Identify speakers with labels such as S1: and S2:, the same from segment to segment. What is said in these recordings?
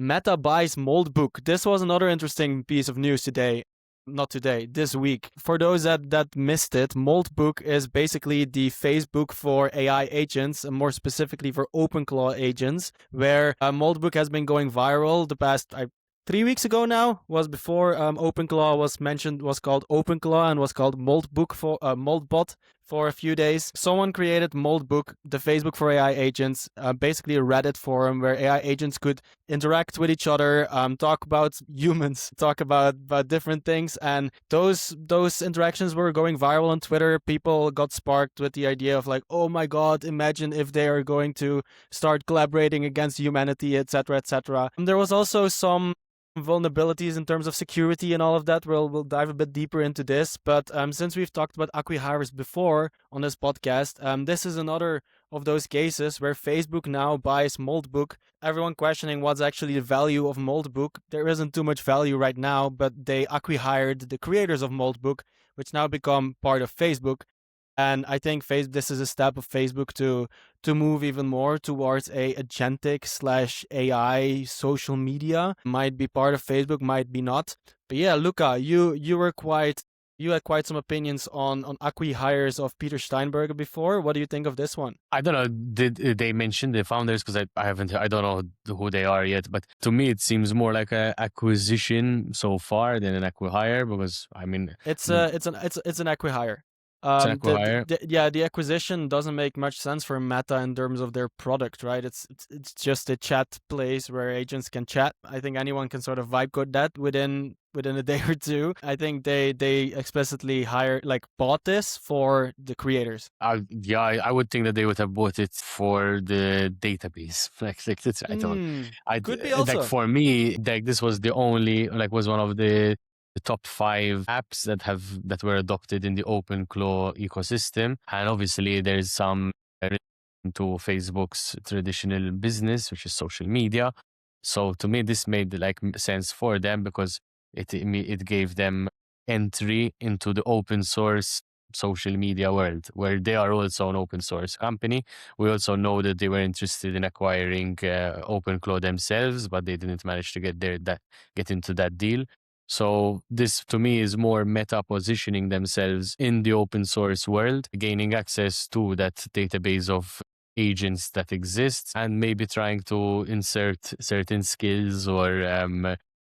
S1: Meta buys Moldbook. This was another interesting piece of news today. Not today, this week. For those that missed it, Moldbook is basically the Facebook for AI agents, and more specifically for OpenClaw agents, where Moldbook has been going viral the past 3 weeks ago now, was before OpenClaw was mentioned, was called OpenClaw and was called Moldbook for Moldbot for a few days. Someone created Moldbook, the Facebook for AI agents, basically a Reddit forum where AI agents could interact with each other, talk about humans, talk about different things. And those interactions were going viral on Twitter. People got sparked with the idea of like, oh my God, imagine if they are going to start collaborating against humanity, etc., etc. There was also some vulnerabilities in terms of security and all of that. We'll dive a bit deeper into this, but since we've talked about acqui-hires before on this podcast, this is another of those cases where Facebook now buys Moldbook. Everyone questioning what's actually the value of Moldbook. There isn't too much value right now, but they acqui-hired the creators of Moldbook, which now become part of Facebook. And I think this is a step of Facebook to move even more towards a agentic / AI social media. Might be part of Facebook, might be not. But yeah, Luca, you had quite some opinions on acqui-hires of Peter Steinberger before. What do you think of this one?
S2: I don't know. Did they mention the founders? Because I don't know who they are yet. But to me, it seems more like an acquisition so far than an acqui-hire. Because I mean,
S1: it's an acqui-hire. The acquisition doesn't make much sense for Meta in terms of their product, right? It's just a chat place where agents can chat. I think anyone can sort of vibe code that within a day or two. I think they explicitly bought this for the creators.
S2: I would think that they would have bought it for the database.
S1: Could be also.
S2: Like for me, like this was the only was one of the top 5 apps that were adopted in the OpenClaw ecosystem. And obviously there's some to Facebook's traditional business, which is social media. So to me, this made sense for them because it gave them entry into the open source social media world, where they are also an open source company. We also know that they were interested in acquiring OpenClaw themselves, but they didn't manage to get into that deal. So this, to me, is more Meta positioning themselves in the open source world, gaining access to that database of agents that exists, and maybe trying to insert certain skills or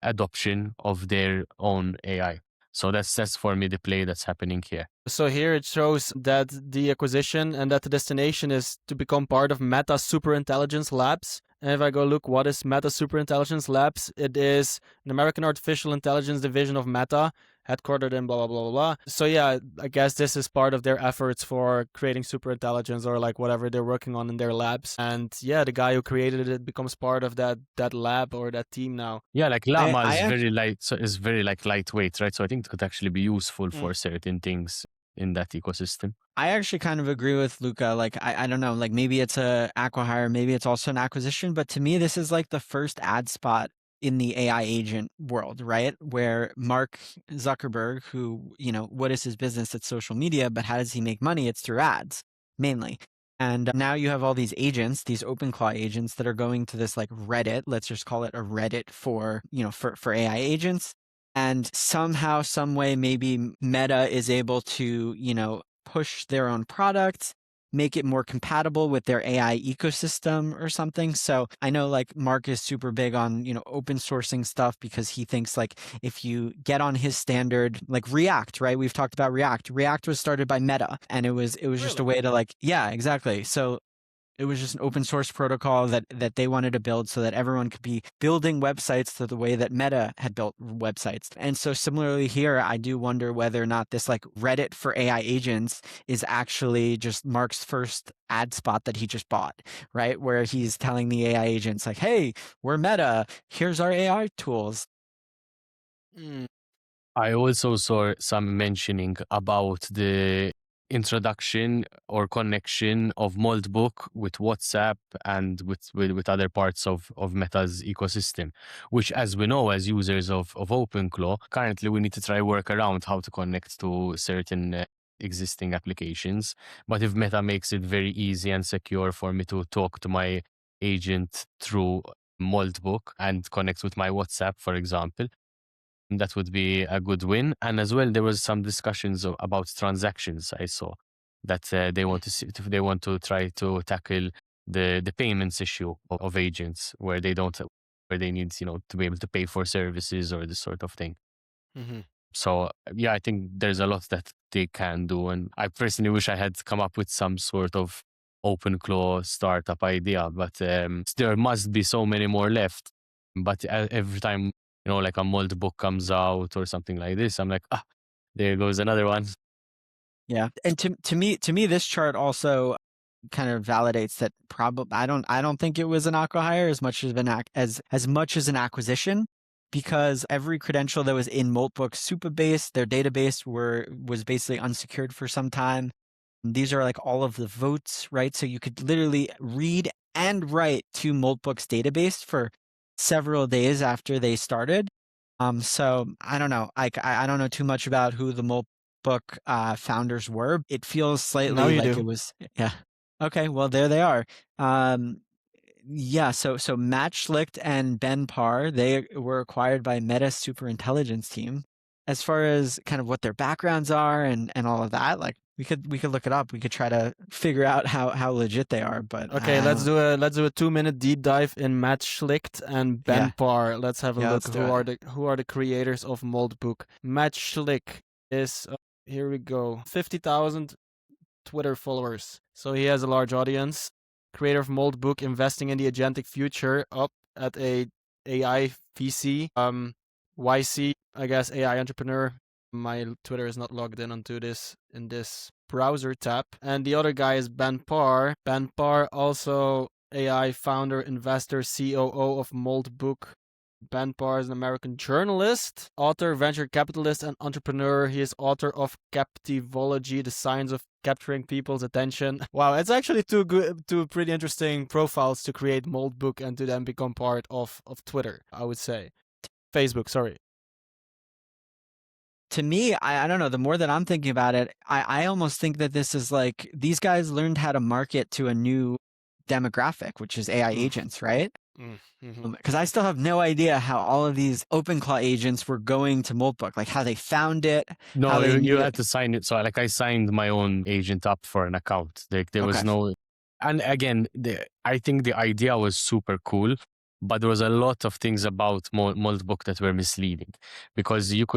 S2: adoption of their own AI. So that's for me the play that's happening here.
S1: So here it shows that the acquisition and that the destination is to become part of Meta Superintelligence Labs. And if I go look, what is Meta Superintelligence Labs? It is an American artificial intelligence division of Meta, headquartered in blah, blah, blah, blah, blah. So yeah, I guess this is part of their efforts for creating superintelligence or whatever they're working on in their labs. And yeah, the guy who created it becomes part of that lab or that team now.
S2: Yeah, Llama is very light, so it's very lightweight, right? So I think it could actually be useful for certain things in that ecosystem.
S3: I actually kind of agree with Luca. I don't know, maybe it's a acqui-hire, maybe it's also an acquisition, but to me, this is the first ad spot in the AI agent world, right? Where Mark Zuckerberg, who, what is his business? It's social media, but how does he make money? It's through ads, mainly. And now you have all these agents, these OpenClaw agents that are going to this Reddit, let's just call it a Reddit for AI agents. And somehow, some way, maybe Meta is able to, push their own products, make it more compatible with their AI ecosystem or something. So I know Mark is super big on, open sourcing stuff because he thinks if you get on his standard, React, right? We've talked about React. React was started by Meta, and it was just a way to yeah, exactly. So it was just an open source protocol that they wanted to build so that everyone could be building websites to the way that Meta had built websites. And so similarly here, I do wonder whether or not this Reddit for AI agents is actually just Mark's first ad spot that he just bought, right? Where he's telling the AI agents hey, we're Meta, here's our AI tools.
S2: I also saw some mentioning about the introduction or connection of Moldbook with WhatsApp and with other parts of Meta's ecosystem, which, as we know, as users of OpenClaw, currently we need to try work around how to connect to certain existing applications. But if Meta makes it very easy and secure for me to talk to my agent through Moldbook and connect with my WhatsApp, for example. That would be a good win. And as well, there was some discussions about transactions I saw that they want to see, they want to try to tackle the payments issue of agents where they don't, where they need, to be able to pay for services or this sort of thing.
S1: Mm-hmm.
S2: So yeah, I think there's a lot that they can do. And I personally wish I had come up with some sort of OpenClaw startup idea, but there must be so many more left. But every time, like a Moldbook comes out or something like this, I'm like, there goes another one.
S3: Yeah. And to me, this chart also kind of validates that probably I don't think it was an acqui-hire as much as an acquisition, because every credential that was in Moldbook's Supabase, their database was basically unsecured for some time. These are like all of the votes, right? So you could literally read and write to Moldbook's database for several days after they started. So I don't know. I don't know too much about who the Moldbook founders were. It feels slightly like it was, yeah. Okay, well there they are. Yeah, so Matt Schlicht and Ben Parr, they were acquired by Meta's superintelligence team. As far as kind of what their backgrounds are and all of that, like we could look it up. We could try to figure out how legit they are. But
S1: okay, let's do a 2-minute deep dive in Matt Schlicht and Ben Parr. Let's have a look. Who are the creators of Moldbook? Matt Schlicht is here we go, 50,000 Twitter followers. So he has a large audience. Creator of Moldbook, investing in the agentic future, up at a AI VC. YC, I guess, AI entrepreneur. My Twitter is not logged in onto this in this browser tab. And the other guy is Ben Parr. Ben Parr, also AI founder, investor, COO of Moldbook. Ben Parr is an American journalist, author, venture capitalist, and entrepreneur. He is author of Captivology, the science of capturing people's attention. Wow, it's actually two pretty interesting profiles to create Moldbook and to then become part of Twitter, I would say. Facebook, sorry.
S3: To me, I don't know, the more that I'm thinking about it, I almost think that this is like, these guys learned how to market to a new demographic, which is AI agents, right? Because I still have no idea how all of these OpenClaw agents were going to Moldbook, like how they found it.
S2: No, you had to sign it. So I signed my own agent up for an account. There was no, and again, I think the idea was super cool, but there was a lot of things about Moldbook that were misleading, because you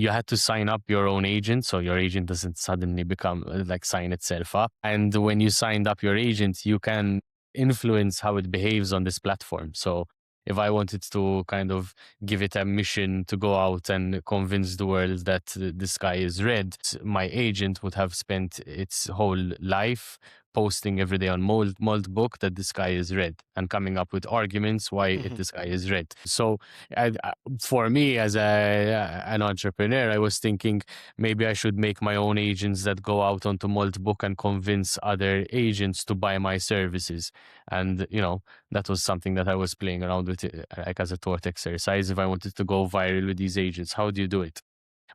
S2: had to sign up your own agent, so your agent doesn't suddenly become sign itself up. And when you signed up your agent, you can influence how it behaves on this platform. So if I wanted to kind of give it a mission to go out and convince the world that the sky is red, my agent would have spent its whole life posting every day on Moldbook that the sky is red and coming up with arguments why the sky is red. So for me as an entrepreneur, I was thinking maybe I should make my own agents that go out onto Moldbook and convince other agents to buy my services. And, that was something that I was playing around with, as a thought exercise. If I wanted to go viral with these agents, how do you do it?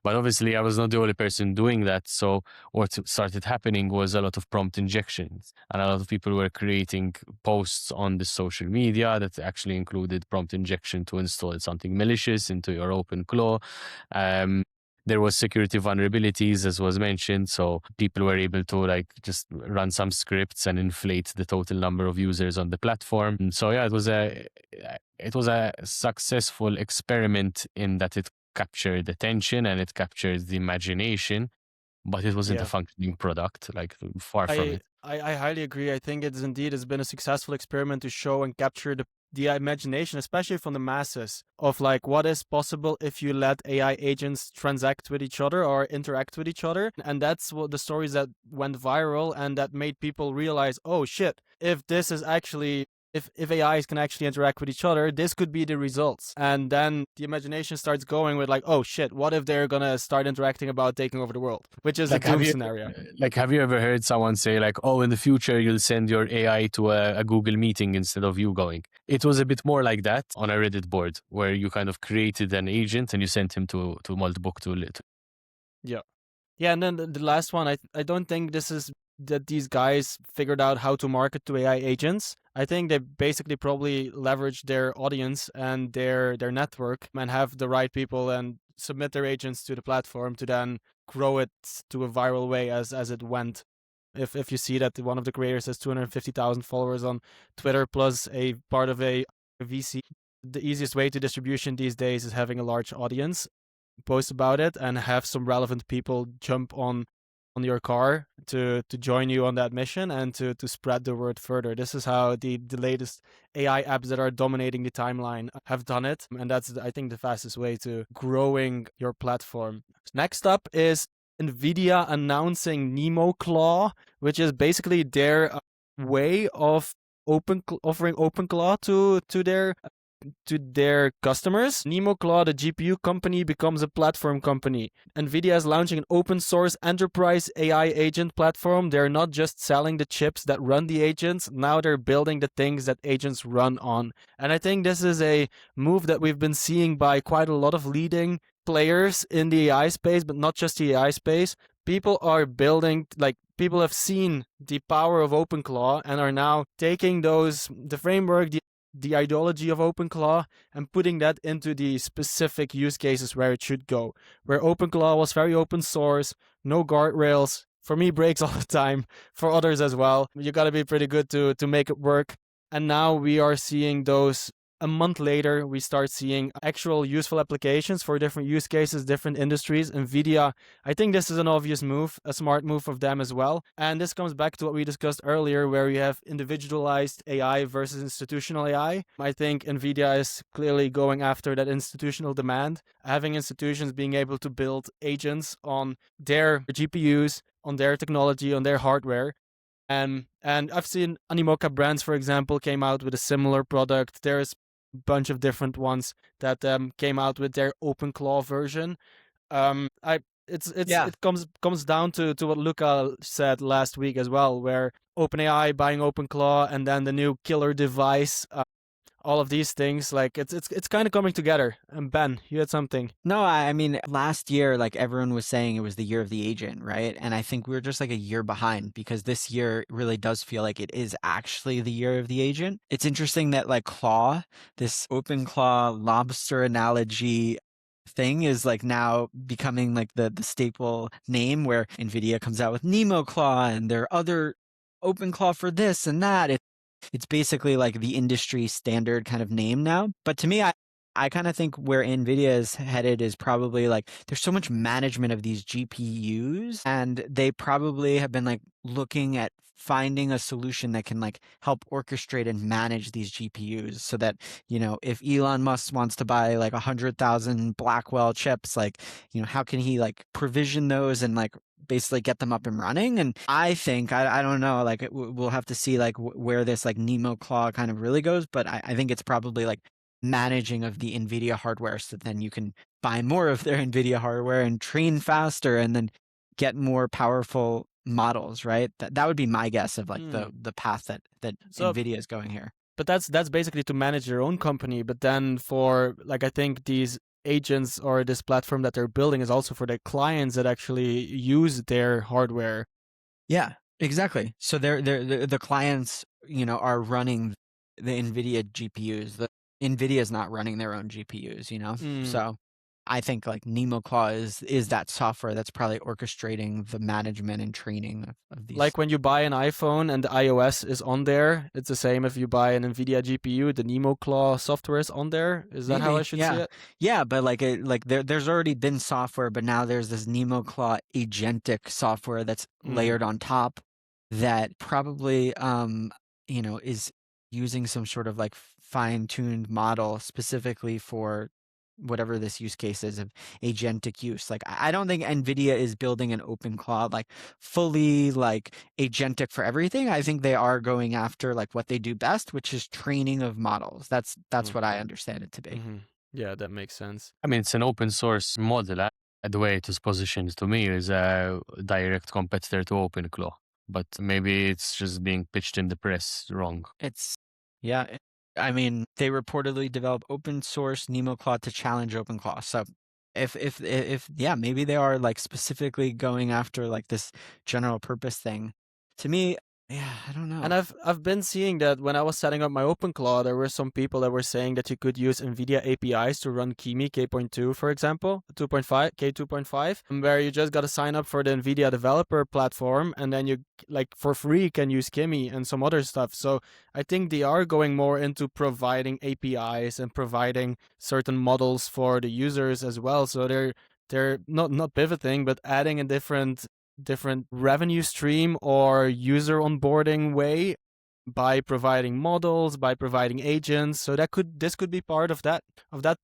S2: But obviously, I was not the only person doing that. So what started happening was a lot of prompt injections. And a lot of people were creating posts on the social media that actually included prompt injection to install something malicious into your OpenClaw. There was security vulnerabilities, as was mentioned. So people were able to just run some scripts and inflate the total number of users on the platform. And so yeah, it was a successful experiment in that it captured attention and it captured the imagination, but it wasn't a functioning product, far from it.
S1: I highly agree. I think it's been a successful experiment to show and capture the imagination, especially from the masses, of what is possible if you let AI agents transact with each other or interact with each other. And that's what the stories that went viral and that made people realize, oh shit, if this is actually if AIs can actually interact with each other, this could be the results. And then the imagination starts going with oh shit, what if they're gonna start interacting about taking over the world? Which is a doom scenario.
S2: Have you ever heard someone say oh, in the future you'll send your AI to a Google meeting instead of you going? It was a bit more like that on a Reddit board where you kind of created an agent and you sent him to Moldbook to.
S1: Yeah, and then the last one, I don't think this is that these guys figured out how to market to AI agents. I think they basically probably leverage their audience and their network and have the right people and submit their agents to the platform to then grow it to a viral way as it went. If you see that one of the creators has 250,000 followers on Twitter plus a part of a VC, the easiest way to distribution these days is having a large audience, post about it, and have some relevant people jump on your car to join you on that mission and to spread the word further. This is how the latest AI apps that are dominating the timeline have done it. And that's, I think, the fastest way to growing your platform. Next up is NVIDIA announcing NemoClaw, which is basically their way of offering OpenClaw to their customers. NemoClaw, the GPU company, becomes a platform company. NVIDIA is launching an open source enterprise AI agent platform. They're not just selling the chips that run the agents, now they're building the things that agents run on. And I think this is a move that we've been seeing by quite a lot of leading players in the AI space, but not just the AI space. People are building, people have seen the power of OpenClaw and are now taking the framework, the ideology of OpenClaw, and putting that into the specific use cases where it should go. Where OpenClaw was very open source, no guardrails. For me, breaks all the time. For others as well. You gotta be pretty good to make it work. And now we are seeing those. A month later, we start seeing actual useful applications for different use cases, different industries. NVIDIA, I think this is an obvious move, a smart move of them as well. And this comes back to what we discussed earlier, where we have individualized AI versus institutional AI. I think NVIDIA is clearly going after that institutional demand, having institutions being able to build agents on their GPUs, on their technology, on their hardware. And I've seen Animoca Brands, for example, came out with a similar product. There's bunch of different ones that came out with their OpenClaw version. It comes down to what Luca said last week as well, where OpenAI buying OpenClaw and then the new killer device, all of these things, it's kind of coming together. And Ben, you had something.
S3: No, I mean, last year, everyone was saying it was the year of the agent, right? And I think we're just a year behind, because this year really does feel like it is actually the year of the agent. It's interesting that Claw, this OpenClaw lobster analogy thing, is now becoming the staple name, where NVIDIA comes out with NemoClaw and there are other OpenClaw for this and that. It's basically the industry standard kind of name now. But to me, I kind of think where NVIDIA is headed is probably there's so much management of these GPUs, and they probably have been looking at finding a solution that can help orchestrate and manage these GPUs, so that, if Elon Musk wants to buy 100,000 Blackwell chips, how can he provision those and basically get them up and running? And I think, I don't know, we'll have to see where this NemoClaw kind of really goes, but I think it's probably managing of the NVIDIA hardware, so then you can buy more of their NVIDIA hardware and train faster and then get more powerful models, right? That would be my guess of the path that NVIDIA is going here.
S1: But that's basically to manage your own company. But then for I think these agents or this platform that they're building is also for their clients that actually use their hardware.
S3: Yeah, exactly. So the clients, are running the NVIDIA GPUs. NVIDIA is not running their own GPUs, So I think NemoClaw is that software that's probably orchestrating the management and training of these.
S1: Like when you buy an iPhone and the iOS is on there, it's the same if you buy an NVIDIA GPU, the NemoClaw software is on there. Is that how I should see it?
S3: Yeah, but there's already been software, but now there's this NemoClaw agentic software that's layered on top that probably is using some sort of fine-tuned model specifically for whatever this use case is of agentic use. I don't think NVIDIA is building an OpenClaw fully agentic for everything. I think they are going after what they do best, which is training of models. That's what I understand it to be.
S1: Mm-hmm. Yeah, that makes sense.
S2: I mean, it's an open source model. The way it is positioned to me is a direct competitor to OpenClaw, but maybe it's just being pitched in the press wrong.
S3: I mean, they reportedly develop open source NemoClaw to challenge OpenClaw. So if maybe they are specifically going after this general purpose thing. to me, yeah, I don't know.
S1: And I've been seeing that when I was setting up my OpenClaw, there were some people that were saying that you could use NVIDIA APIs to run Kimi K.2, for example, 2.5, K2.5, where you just got to sign up for the NVIDIA developer platform, and then you, like, for free can use Kimi and some other stuff. So I think they are going more into providing APIs and providing certain models for the users as well. So they're not pivoting, but adding a different revenue stream or user onboarding way by providing models, by providing agents. So this could be part of that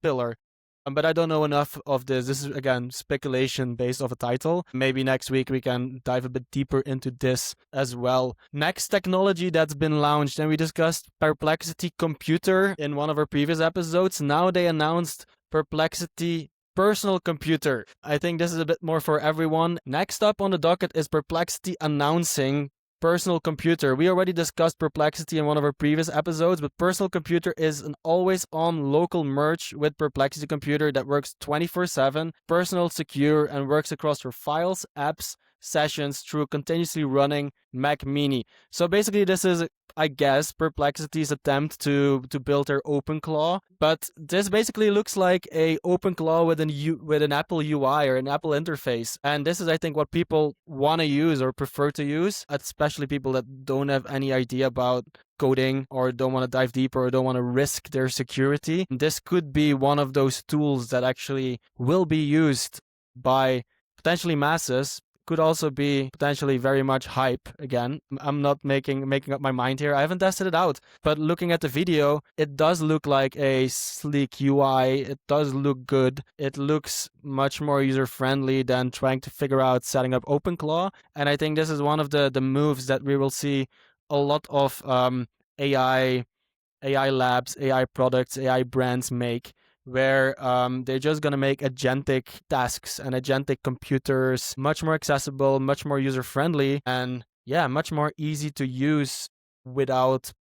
S1: pillar. But I don't know enough of this. This is, again, speculation based off a title. Maybe next week we can dive a bit deeper into this as well. Next technology that's been launched, and we discussed Perplexity Computer in one of our previous episodes. Now they announced Perplexity Personal Computer. I think this is a bit more for everyone. Next up on the docket is Perplexity announcing Personal Computer. We already discussed Perplexity in one of our previous episodes, but Personal Computer is an always-on local merge with Perplexity Computer that works 24/7, personal, secure, and works across your files, apps, sessions through continuously running Mac Mini. So basically this is, I guess, Perplexity's attempt to build their OpenClaw, but this basically looks like a OpenClaw with an Apple UI or an Apple interface. And this is, I think, what people want to use or prefer to use, especially people that don't have any idea about coding or don't want to dive deeper or don't want to risk their security. This could be one of those tools that actually will be used by potentially masses. Could also be potentially very much hype again. I'm not making up my mind here. I haven't tested it out. But looking at the video, it does look like a sleek UI. It does look good. It looks much more user-friendly than trying to figure out setting up OpenClaw. And I think this is one of the moves that we will see a lot of AI labs, AI products, AI brands make, where they're just going to make agentic tasks and agentic computers much more accessible, much more user-friendly, and yeah, much more easy to use without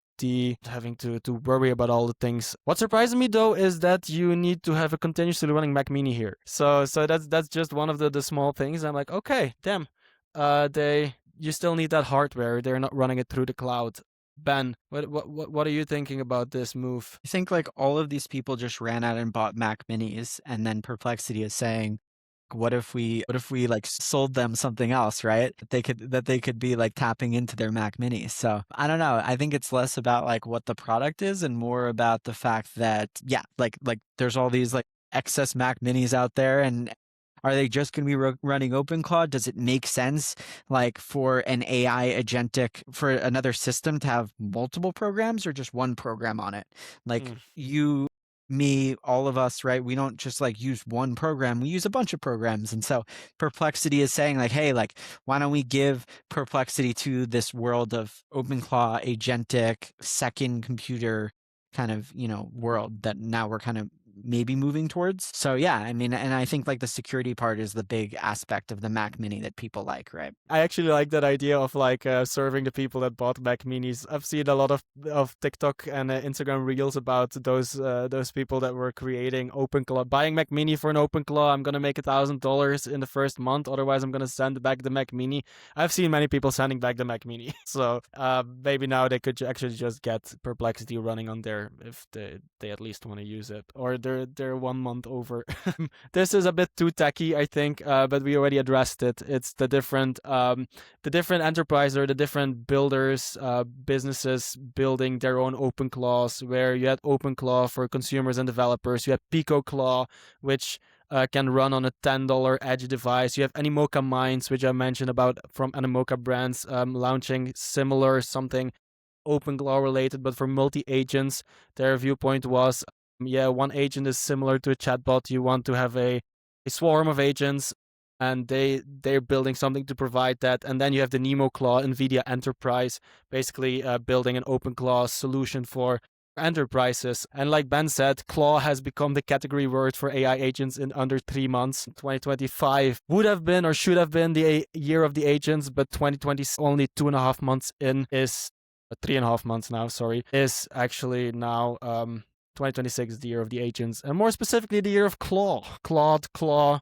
S1: having to worry about all the things. What surprises me, though, is that you need to have a continuously running Mac Mini here. So that's just one of the small things. I'm like, okay, damn, you still need that hardware. They're not running it through the cloud. Ben, what are you thinking about this move?
S3: I think like all of these people just ran out and bought Mac Minis, and then Perplexity is saying, what if we like sold them something else, right? That they could be like tapping into their Mac Minis. So I don't know. I think it's less about like what the product is and more about the fact that, yeah, like there's all these like excess Mac Minis out there, and are they just going to be running OpenClaw? Does it make sense, like, for an AI agentic, for another system to have multiple programs or just one program on it? Like, you, me, all of us, right? We don't just like use one program. We use a bunch of programs. And so Perplexity is saying like, hey, like, why don't we give Perplexity to this world of OpenClaw, agentic, second computer kind of, world that now we're kind of maybe moving towards. So yeah, I mean, and I think like the security part is the big aspect of the Mac Mini that people like, right?
S1: I actually like that idea of like serving the people that bought Mac Minis. I've seen a lot of TikTok and Instagram reels about those people that were creating OpenClaw, buying Mac Mini for an OpenClaw. I'm gonna make $1,000 in the first month, otherwise I'm gonna send back the Mac Mini. I've seen many people sending back the Mac Mini, so maybe now they could actually just get Perplexity running on there if they at least want to use it, or they're 1 month over. This is a bit too techy, I think, but we already addressed it. It's the different enterprise or the different builders, businesses building their own OpenClaws, where you had OpenClaw for consumers and developers. You had PicoClaw, which can run on a $10 edge device. You have NemoClaw Minds, which I mentioned about from NemoClaw brands, launching similar something OpenClaw related, but for multi-agents. Their viewpoint was, one agent is similar to a chatbot. You want to have a swarm of agents, and they're building something to provide that. And then you have the NemoClaw NVIDIA Enterprise, basically building an OpenClaw solution for enterprises. And like Ben said, Claw has become the category word for AI agents in under 3 months. 2025 would have been or should have been the year of the agents, but 2020 only 2.5 months in is 3.5 months now, is actually now 2026 is the year of the agents, and more specifically the year of Claw. Claude, Claw,